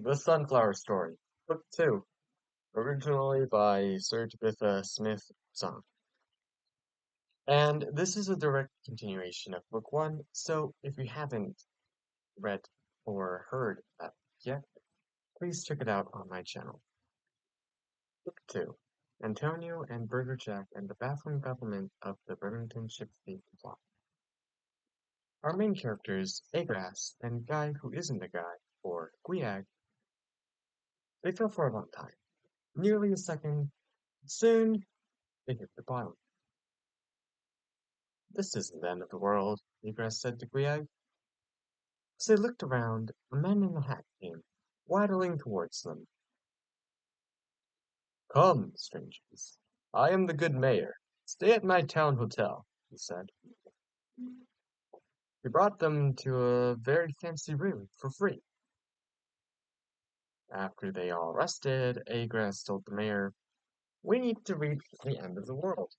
The Sunflower Story, Book 2, originally by Sir Tabitha Song. And this is a direct continuation of Book 1, so if you haven't read or heard that yet, please check it out on my channel. Book 2, Antonio and Burger Jack and the Baffling Bafflement of the Remington Ship Thief Plot. Our main characters, Agrass and Guy Who Isn't a Guy, or Guiag, they fell for a long time, nearly a second. Soon, they hit the bottom. "This isn't the end of the world," Negras said to Guiag. As they looked around, a man in a hat came, waddling towards them. "Come, strangers. I am the good mayor. Stay at my town hotel," he said. He brought them to a very fancy room for free. After they all rested, Agras told the mayor, "We need to reach the end of the world."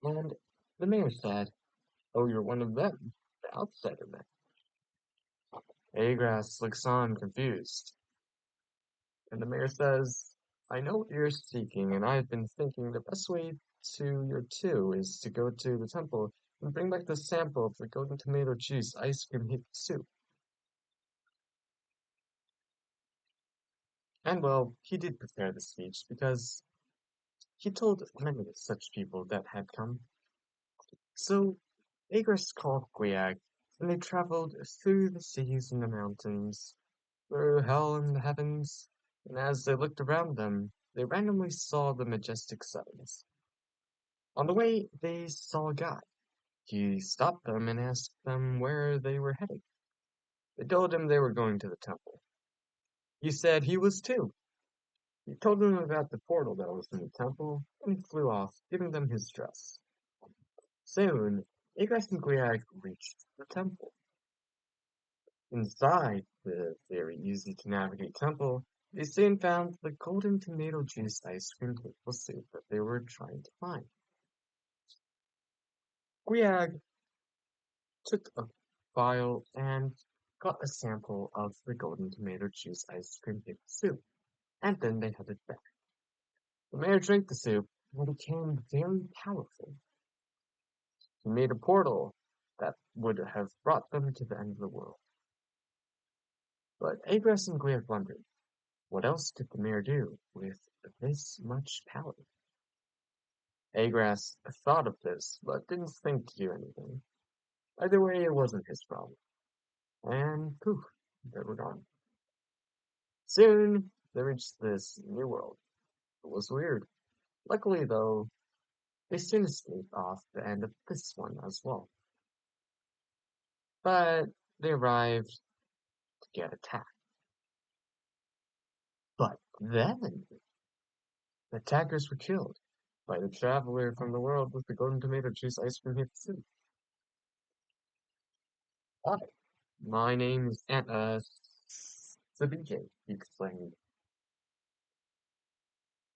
And the mayor said, "Oh, you're one of them, the outsider men." Agras looks on confused. And the mayor says, "I know what you're seeking, and I've been thinking the best way to your two is to go to the temple and bring back the sample of the golden tomato juice ice cream hip soup." And well, he did prepare the speech because he told many such people that had come. So Agris called Guiag, and they traveled through the seas and the mountains, through hell and the heavens, and as they looked around them, they randomly saw the majestic suns. On the way, they saw a guy. He stopped them and asked them where they were heading. They told him they were going to the temple. He said he was too. He told them about the portal that was in the temple, and he flew off, giving them his dress. Soon, Igras and Guiag reached the temple. Inside the very easy to navigate temple, they soon found the golden tomato juice ice cream maple soup that they were trying to find. Guiag took a vial and got a sample of the golden tomato juice ice cream maple soup, and then they headed back. The mayor drank the soup and became very powerful. He made a portal that would have brought them to the end of the world. But Agras and Guiag wondered, what else could the mayor do with this much power? Agras thought of this, but didn't think to do anything. Either way, it wasn't his problem. And poof, they were gone. Soon, they reached this new world. It was weird. Luckily, though, they soon escaped off the end of this one as well. But they arrived to get attacked. But then, the attackers were killed by the traveler from the world with the golden tomato juice ice cream hip soup. Hi, my name is Sabike, he explained.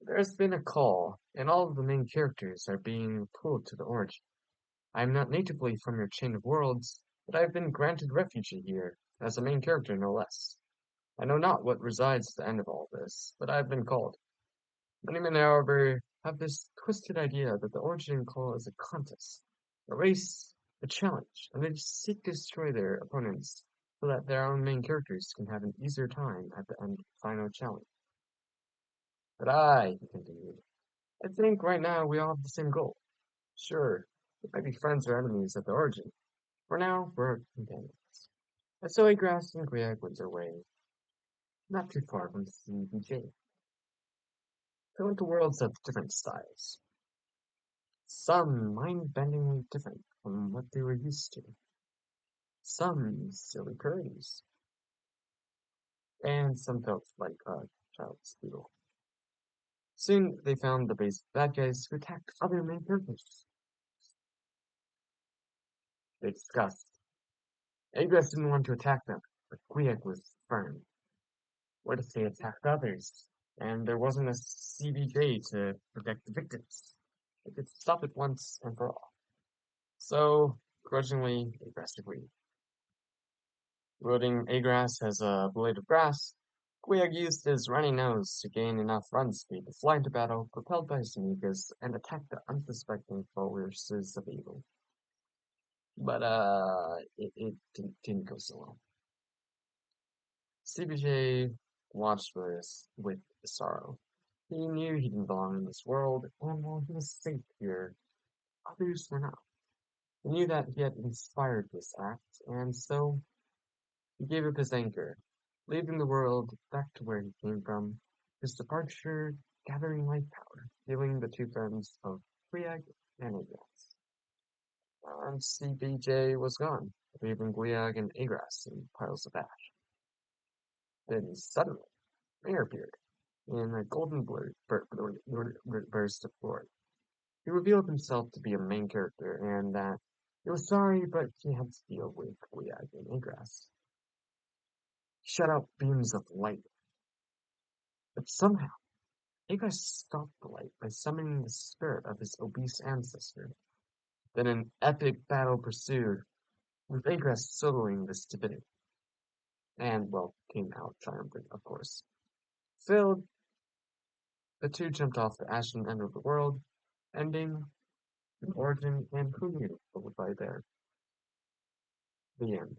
There's been a call, and all of the main characters are being pulled to the origin. I am not natively from your chain of worlds, but I have been granted refuge here, as a main character no less. I know not what resides at the end of all this, but I have been called. Many men, however, have this twisted idea that the origin call is a contest, a race, a challenge, and they seek to destroy their opponents so that their own main characters can have an easier time at the end of the final challenge. But he continued, I think right now we all have the same goal. Sure, we might be friends or enemies at the origin. For now, we're companions. And so Agras and Guiag went their way, not too far from CBJ. They went to worlds of different styles. Some mind-bendingly different from what they were used to. Some silly parodies. And some felt like a child's doodle. Soon they found the base of bad guys who attacked other main characters. They discussed. Agras didn't want to attack them, but Guiag was firm. What if they attacked others? And there wasn't a CBJ to protect the victims. They could stop it once and for all. So, grudgingly, Agras agreed. Wielding Agras as a blade of grass, Guiag used his runny nose to gain enough run speed to fly into battle, propelled by his sneakers, and attack the unsuspecting forces of evil. But it didn't go so well. CBJ watched with sorrow. He knew he didn't belong in this world, and while he was safe here, others were not. He knew that he had inspired this act, and so he gave up his anchor, leaving the world back to where he came from, his departure gathering life power, healing the two friends of Guiag and Agras. And CBJ was gone, leaving Guiag and Agras in piles of ash. Then suddenly, Mayor appeared, in a golden burst of glory. He revealed himself to be a main character, and that he was sorry, but he had to deal with Guiag and Agras. He shut out beams of light, but somehow Agras stopped the light by summoning the spirit of his obese ancestor. Then an epic battle pursued, with Agras soloing this divinity, and, well, came out triumphant, of course. Filled, the two jumped off the ashen end of the world, ending the origin and who knew what would lie there. The end.